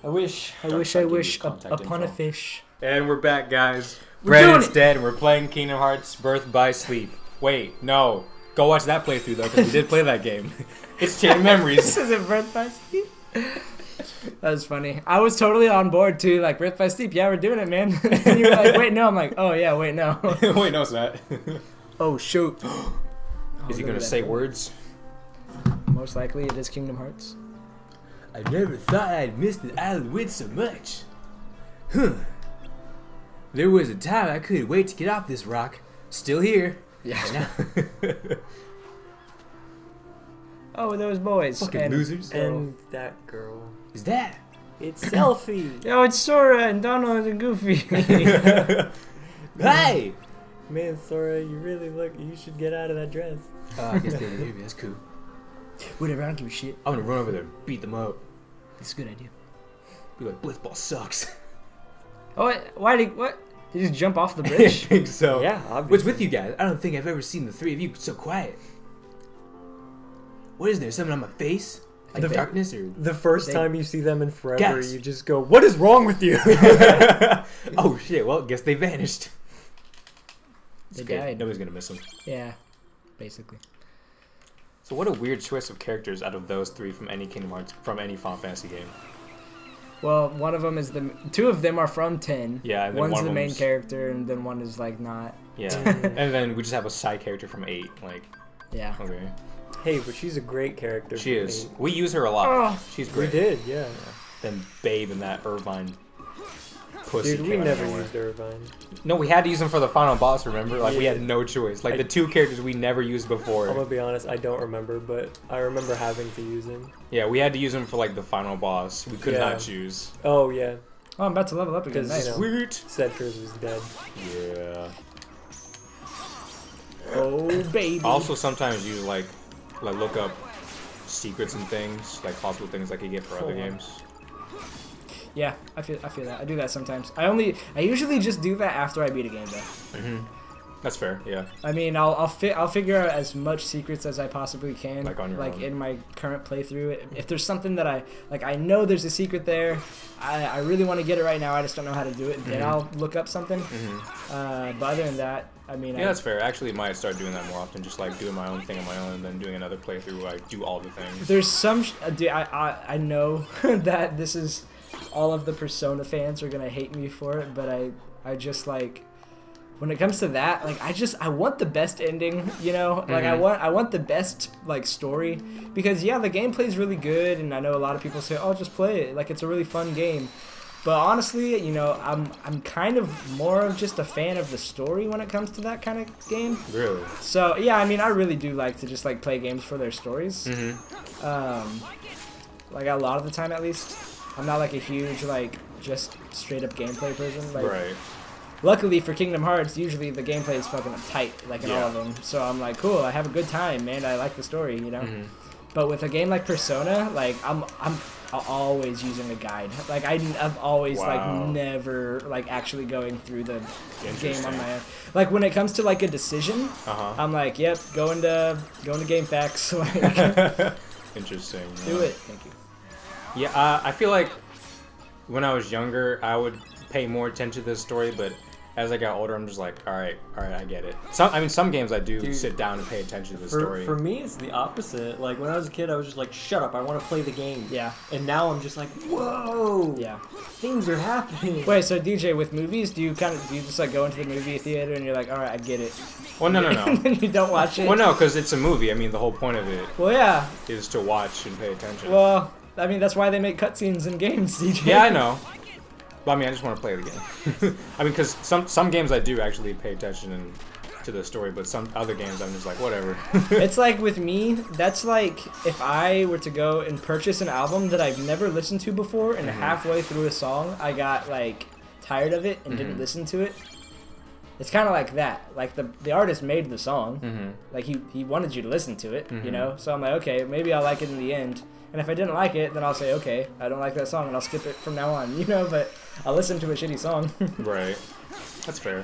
I wish upon a fish. And we're back, guys. We're doing Brandon's it. dead, and we're playing Kingdom Hearts Birth by Sleep. Wait, no. Go watch that playthrough, though, because we did play that game. It's Chain Memories. This isn't Birth by Sleep. That was funny. I was totally on board, too. Like, Birth by Sleep, yeah, we're doing it, man. And you were like, wait, no. I'm like, oh, yeah, wait, no. Wait, no, it's not. Oh, shoot. Is he going to say words? Most likely it is Kingdom Hearts. I never thought I'd miss the island wind so much. Huh. There was a time I couldn't wait to get off this rock. Still here. Yeah. Oh, those boys. Fucking losers. And that girl. Is that? It's Selfie. Yo, it's Sora and Donald and Goofy. Hey! Man, Sora, you really look. You should get out of that dress. I guess they didn't hear me. That's cool. Whatever, I don't give a shit. I'm gonna run over there and beat them up. It's a good idea. Be like, Blitzball sucks. Oh, why did what? Did he just jump off the I bridge? think so. Yeah, obviously. What's with you guys? I don't think I've ever seen the three of you so quiet. What is there? Something on my face? Like The- darkness or? The first They- time you see them in forever, Gas. you just go, "What is wrong with you?" Oh shit! Well, guess they vanished. They It's okay. died. Nobody's gonna miss them. Yeah, basically. So what a weird choice of characters out of those three from any Kingdom Hearts, from any Final Fantasy game. Well, one of them is two of them are from 10. Yeah, and then One's one of the main them's- character, and then one is like not. Yeah, and then we just have a side character from 8. Like, Yeah. okay, Hey, but she's a great character. she for is. me. We use her a lot. Oh. She's We great. did, yeah. Then Babe and that Irvine pussy. Dude, we came out of never nowhere. used Irvine. No, we had to use them for the final boss. Remember? Like we Yeah. had no choice. Like I- the two characters we never used before. I'm gonna be honest, I don't remember, but I remember having to use him. Yeah, we had to use them for like the final boss. We could Yeah. not choose. Oh yeah, Oh, I'm about to level up again. Because, Nice. you know, Sweet. Cetrus was dead. Yeah. Oh, baby. I also sometimes use like look up secrets and things, like possible things I could get for other Oh. games. Yeah, I feel that. I do that sometimes. I usually just do that after I beat a game though. Mm-hmm. That's fair. Yeah. I mean, I'll figure out as much secrets as I possibly can, Like on your own. in my current playthrough. If there's something that I know there's a secret there, I really want to get it right now. I just don't know how to do it. Then I'll look up something. But other than that, I mean, Yeah, that's fair. I actually might start doing that more often. Just like doing my own thing on my own, and then doing another playthrough where I do all the things. there's some. Dude, I know that this is all of the Persona fans are gonna hate me for it, but I just like. When it comes to that, like I want the best ending, you know? Like I want the best like story because yeah, the gameplay's really good and I know a lot of people say, "Oh, just play it." Like it's a really fun game. But honestly, you know, I'm kind of more of just a fan of the story when it comes to that kind of game. Really? So, yeah, I mean, I really do like to just like play games for their stories. Like a lot of the time at least. I'm not like a huge like just straight up gameplay person. Like Right. luckily for Kingdom Hearts, usually the gameplay is fucking tight, like in all of Yeah. them. So I'm like, cool, I have a good time, man. I like the story, you know. But with a game like Persona, like I'm always using a guide. Like I'm always Wow. like never like actually going through the game Interesting. on my own. Like when it comes to like a decision, I'm like, yep, going to Game Facts. Like, Interesting. do yeah. it. Thank you. Yeah, I feel like when I was younger, I would pay more attention to this story, but as I got older, I'm just like, all right, I get it. Some games I do Dude, sit down and pay attention to the For, story. for me, it's the opposite. Like, when I was a kid, I was just like, shut up, I want to play the game. Yeah. And now I'm just like, whoa! Yeah. Things are happening. Wait, so DJ, with movies, do you just like go into the movie theater and you're like, all right, I get it. Well, no. And then you don't watch it. Well, no, because it's a movie. I mean, the whole point of it Well, yeah. is to watch and pay attention. Well, I mean, that's why they make cutscenes in games, DJ. Yeah, I know. But I mean, I just want to play the game. I mean, because some games I do actually pay attention to the story, but some other games I'm just like, whatever. It's like with me, that's like if I were to go and purchase an album that I've never listened to before, and halfway through a song, I got like tired of it and didn't listen to it. It's kind of like that. Like the artist made the song, like he wanted you to listen to it, you know. So I'm like, okay, maybe I'll like it in the end. And if I didn't like it, then I'll say, okay, I don't like that song, and I'll skip it from now on, you know. But I'll listen to a shitty song. Right. That's fair.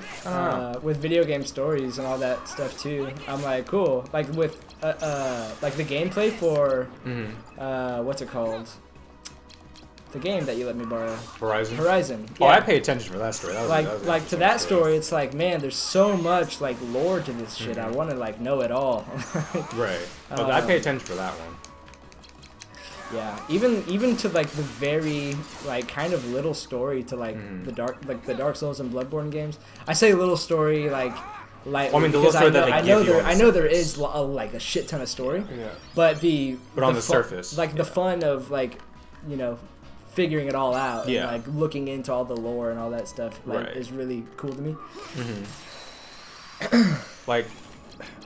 With video game stories and all that stuff too, I'm like, cool. Like with like the gameplay for what's it called? the game that you let me borrow. Horizon. Horizon. Oh, Yeah. I pay attention for that story. That was, Like that was an to interesting that story, it's like, man, there's so much like lore to this shit. I want to like know it all. Right. But I pay attention for that one. Yeah, even to like the very like kind of little story to like the Dark Souls and Bloodborne games. I say little story like Well, I mean, the little story that they give you on the I know there surface. is like a shit ton of story. Yeah. But on the surface, like the fun of like, you know, figuring it all out Yeah. and like looking into all the lore and all that stuff like Right. is really cool to me. Like,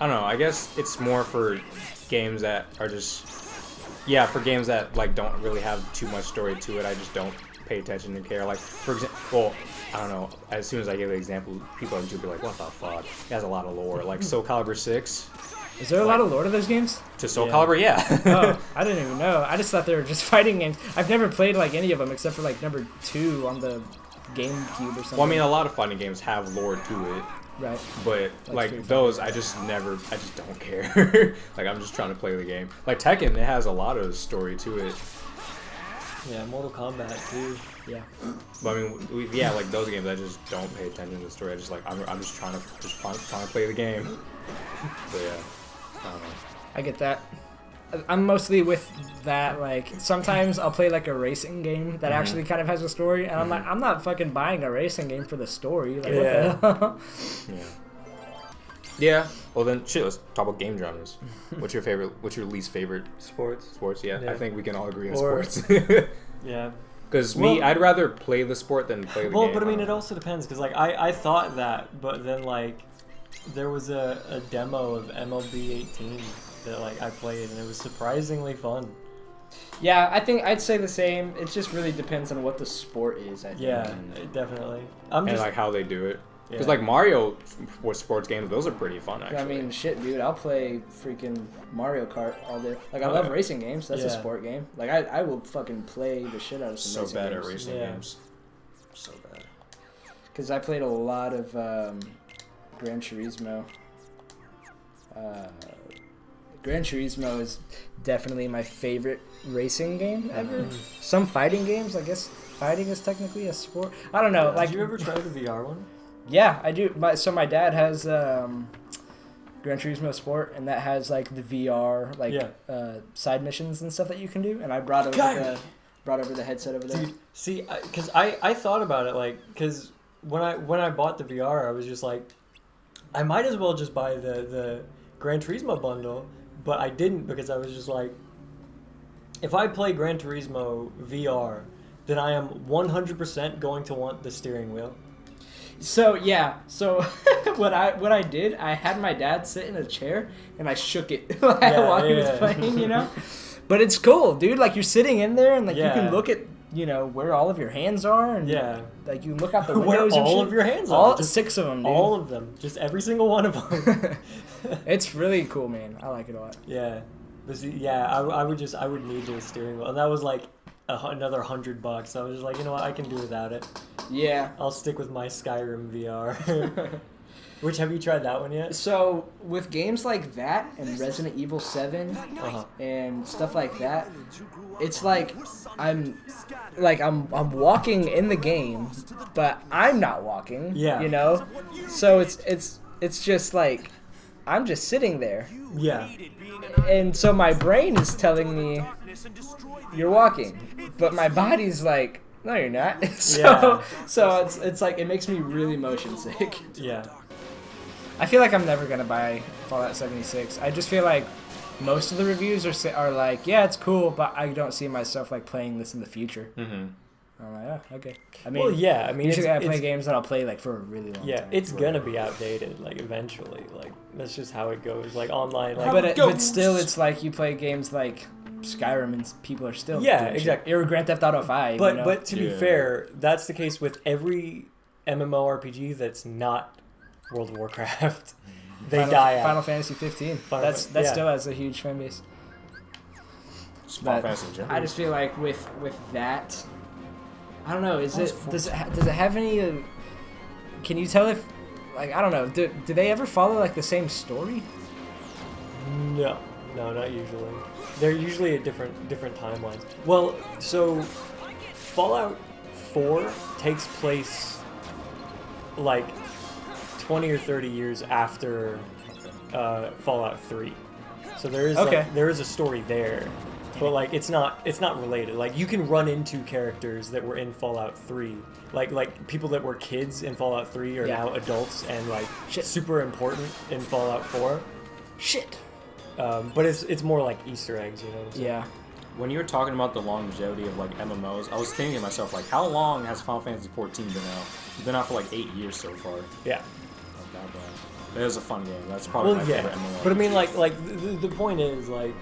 I don't know. I guess it's more for games that are just, yeah, for games that like don't really have too much story to it. I just don't pay attention and care. Like, for example, well, I don't know. As soon as I give the example, people are going to be like, "What the fuck?" It has a lot of lore. Like Soul Calibur 6 Is there a lot of lore to those games? to Soul Yeah. Calibur, yeah. Oh, I didn't even know. I just thought they were just fighting games. I've never played like any of them except for like number 2 on the GameCube or something. Well, I mean, a lot of fighting games have lore to it, right. but Street like Fighter. those, I just don't care. Like, I'm just trying to play the game. Like Tekken, it has a lot of story to it. Yeah, Mortal Kombat too. Yeah. But I mean, yeah, like those games, I just don't pay attention to the story. I just like, I'm just trying to play the game. But yeah, I don't know. I get that. I'm mostly with that, like, sometimes I'll play, like, a racing game that actually kind of has a story, and I'm like, I'm not fucking buying a racing game for the story. Like, what the hell? Yeah. Yeah. Well then, shit. Let's talk about game genres. What's your favorite? What's your least favorite? Sports. Sports. Yeah, Yeah. I think we can all agree on Or- sports. Yeah. Because Well- I'd rather play the sport than play the Well, game. but I mean, don't it know. also depends because like I thought that, but then like there was a demo of MLB 18 that like I played and it was surprisingly fun. Yeah, I think I'd say the same. It just really depends on what the sport is, I think. Yeah, definitely. I'm And just like how they do it. Because Yeah. like Mario sports games, those are pretty fun actually. I mean, shit, dude, I'll play freaking Mario Kart all day. Like, I love yeah. racing games. That's a Yeah. sport game. Like, I will fucking play the shit out of some so racing bad games. at racing Yeah. games. So bad. Because I played a lot of Gran Turismo. Gran Turismo is definitely my favorite racing game ever. Some fighting games, I guess fighting is technically a sport. I don't know. Like, did you ever try the VR one? yeah, I do. So my dad has Gran Turismo Sport, and that has like the VR like side missions and stuff that you can do. And I brought over the headset over there. Dude, see, because I thought about it, like, because when I bought the VR, I was just like, I might as well just buy the Gran Turismo bundle, but I didn't because I was just like, if I play Gran Turismo VR, then I am 100% going to want the steering wheel. So yeah, so what I did, I had my dad sit in a chair and I shook it while he was playing, you know. But it's cool, dude. Like, you're sitting in there and like you can look at, you know, where all of your hands are and like you look out the Where windows and all shit. of your hands are. All Just 6 of them, dude. all of them, just every single one of them. It's really cool, man. I like it a lot. Yeah, but see, I would need the steering wheel, and that was like another $100. So I was just like, you know what, I can do without it. Yeah. I'll stick with my Skyrim VR. Which, have you tried that one yet? So with games like that and Resident Evil 7 Uh-huh. and stuff like that, it's like I'm walking in the game, but I'm not walking. Yeah. You know? So it's just like I'm just sitting there. Yeah. And so my brain is telling me you're walking, but my body's like, no, you're not. So it's like it makes me really motion sick. Yeah. I feel like I'm never gonna buy Fallout 76. I just feel like most of the reviews are like, yeah, it's cool, but I don't see myself like playing this in the future. Mm-hmm. I'm like, oh, okay. I mean, Well, yeah. I mean, usually I play it's, games that I'll play like for a really long yeah, time. it's gonna be outdated, like eventually. Like that's just how it goes. Like online, like But still, it's like you play games like Skyrim and people are still Yeah, doing shit. exactly. Or Grand Theft Auto 5. But you know? but to be fair, that's the case with every MMORPG that's not World of Warcraft. They die out. Final Fantasy 15. That still has a huge fan base. Final But Fantasy in general. I just feel like with that, I don't know. Does it have any? Can you tell if, like, I don't know. Do they ever follow like the same story? No, not usually. They're usually at different timelines. Well, so Fallout 4 takes place like 20 or 30 years after Fallout 3. So there is Okay. like, there is a story there. But like it's not related. Like you can run into characters that were in Fallout 3. Like people that were kids in Fallout 3 are Yeah. now adults and like Shit. super important in Fallout 4. Shit. But it's more like Easter eggs, you know what I'm saying? Yeah. When you were talking about the longevity of like MMOs, I was thinking to myself like, how long has Final Fantasy 14 been out? It's been out for like 8 years so far. Yeah. Oh, God, bro. It is a fun game. That's probably Well, my yeah. favorite MMO. But I mean, like the point is like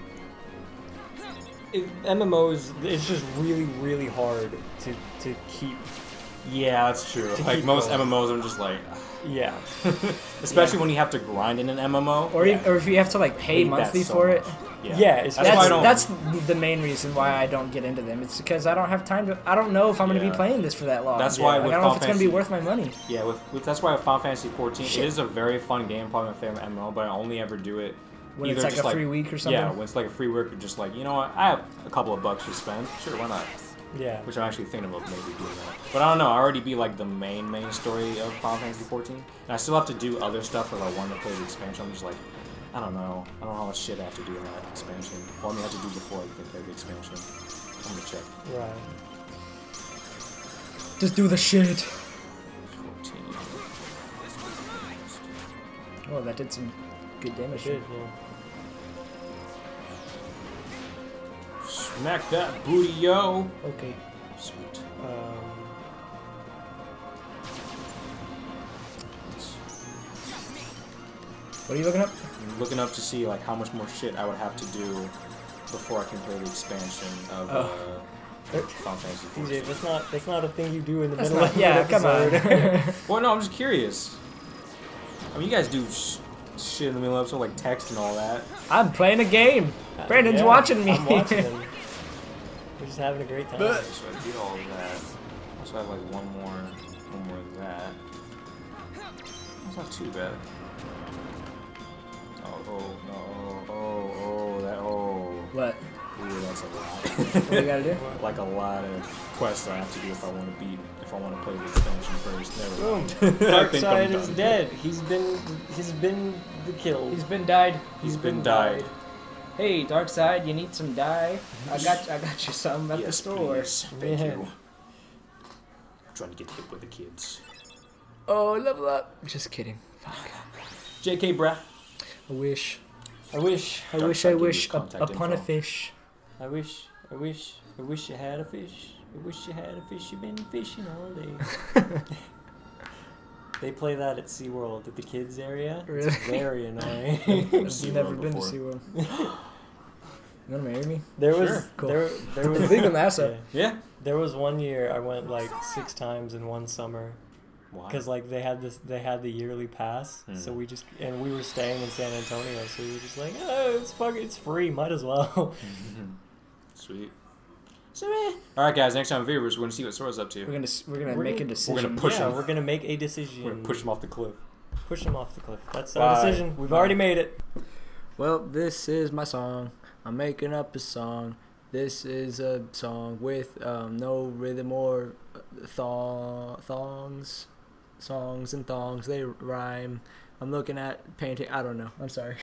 MMOs. It's just really, really hard to keep. Yeah, that's true. To Like keep most going. MMOs, I'm just like, Yeah. especially when you have to grind in an MMO. Or, Yeah. or if you have to like pay Hate that monthly so for it. much. Yeah, it's- that's why I don't. That's the main reason why I don't get into them. It's because I don't have time to. I don't know if I'm going to Yeah. be playing this for that long. That's why Like, with I don't know if Final it's going to be Fantasy- worth my money. Yeah, with that's why with Final Fantasy 14, Shit. it is a very fun game, probably my favorite MMO, but I only ever do it When either it's like just a free week or something. Yeah, when it's like a free week, or just like, you know what, I have a couple of bucks to spend. Sure, why not? Yeah. Which I'm actually thinking about maybe doing that. But I don't know, I already beat like the main story of Final Fantasy 14, and I still have to do other stuff if I want to play the expansion. I'm just like, I don't know how much shit I have to do in that expansion. Well, I mean, I have to do before I can play the expansion. I'm gonna check. Right. Just do the shit. 14. Oh, that did some good damage. Good. Yeah. Smack that booty, yo! Okay. Sweet. What are you looking up? I'm looking up to see like how much more shit I would have to do before I can play the expansion of Final Fantasy DJ, 14. that's not a thing you do in the That's middle not. of Yeah, an come episode. on. Well, no, I'm just curious. I mean, you guys do shit in the middle of episode, like text and all that. I'm playing a game. Brandon's Yeah, watching me. I'm watching him. We're just having a great time. Okay, so I did all of that. I also have like one more of that. That's not too bad. What? Ooh, that's a lot. What do you gotta do? Like a lot of quests I have to do if I want to play the expansion first. Never Boom. mind. I Dark think Side I'm is done. dead. He's been the kill. He's been died. He's been died. Hey, Dark Side, you need some dye? I got you some at the Yes, store. please. Thank Yeah. you. I'm trying to get hip with the kids. Oh, level up. Just kidding. Fuck. JK, bruh. I wish. I wish. I Dark wish. Side I gave you wish contact upon a info. fish. I wish you had a fish. I wish you had a fish. You've been fishing all day. They play that at SeaWorld at the kids area. Really? It's very annoying. I've SeaWorld never been to before. SeaWorld. You wanna marry me? There was Sure. Cool. there was Legal NASA. yeah. Yeah. There was one year I went like 6 times in one summer Why? because like they had the yearly pass, so we were staying in San Antonio, so we were just like, oh, it's free, might as well. Sweet. All right, guys. Next time, viewers, we're gonna see what Sora's up to. We're gonna We're make a gonna- decision. push yeah, him. we're gonna make a decision. We're gonna push him off the cliff. Push him off the cliff. That's Bye. our decision. We've Bye. already made it. Well, this is my song. I'm making up a song. This is a song with no rhythm or thongs. Songs and thongs, they rhyme. I'm looking at painting. I don't know. I'm sorry.